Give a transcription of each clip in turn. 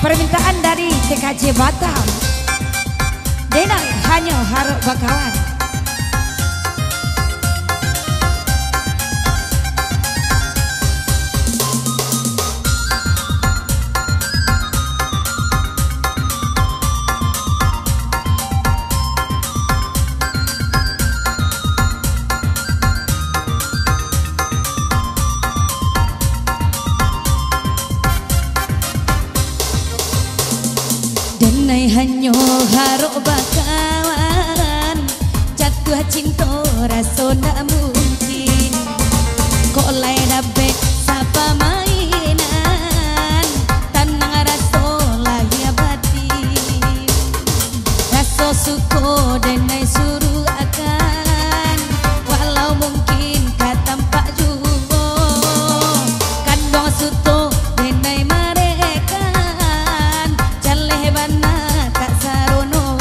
permintaan dari TKJ Batam. Denai hanya harap bakawan. Denai hanya harap bakawan, jatuh cinta rasa tak mungkin. Kok lai dapat sapa mainan, tanang rasa lahir batin. Rasa suka denai suruh akan, walau mungkin kata tampak juga. Kandung suto denai marekan, jaleh bana tak sarono.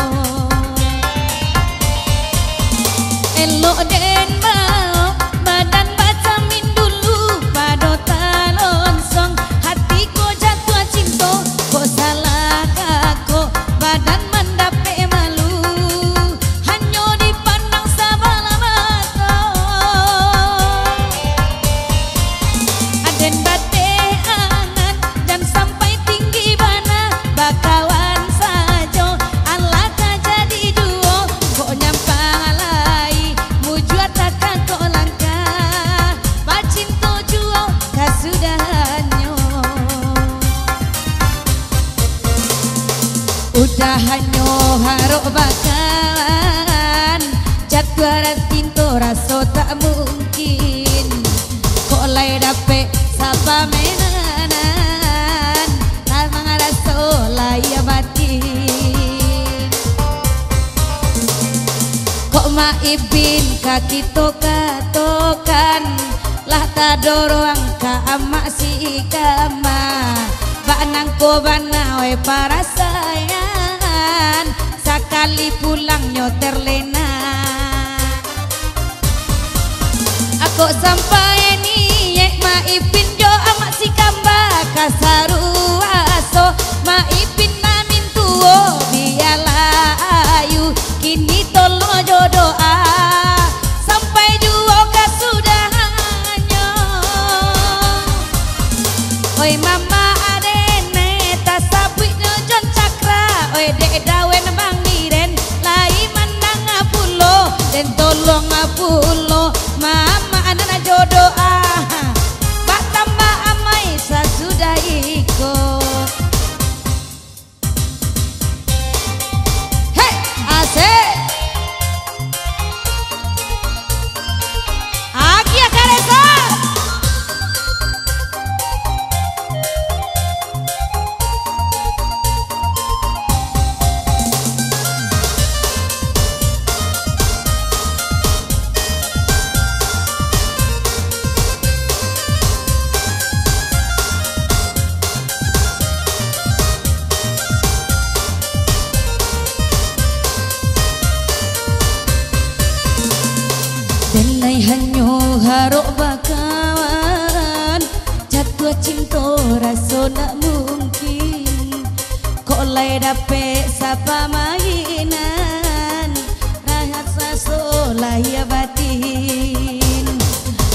Elok den mau badan bacamin dulu pada talon song. Hatiku jatuh cinta, kok salah kako badan mendape malu, hanya dipandang sabalah mata. Aden bate angan dan sampai tinggi bana, bakawan saja Allah tak jadi duo. Kok nyampang alai mujua takkan kok langkah, bacinto juo kasudahannya. Udah hanya harap bakawan, jatuh cinta rasa tak mungkin. Kok lai dapat sapa menanan, tamang rasa lahir batin. Kok maibin kaki toka-tokan, lah tak dorong ka amak si kama. Banang ko bana we para sayang, sakali pulang nyoter lena. Aku sampai ni maipin jo amak si kamba kasaru aso, maipin namin tuo biarlah ayu kini tolo jodoh sampai juo kasudahannya. Oi mama adene ta sabui jon cakra, oi dek dawen bang diren lai mandang apulo den tolong apulo mama anak jodoh batamba amai sasudah ikut. Hey asik Aki akaresa. Denai hanya harap bakawan, jatuh cinta rasa nak mungkin. Kok lai dapat sapa mainan, rahat rasa lahir batin.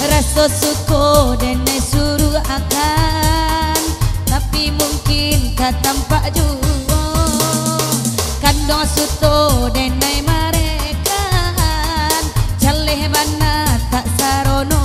Rasa suka denai suruh akan, tapi mungkin tak tampak juga. Kandung suto denai marekan, jaleh bana tak sarono.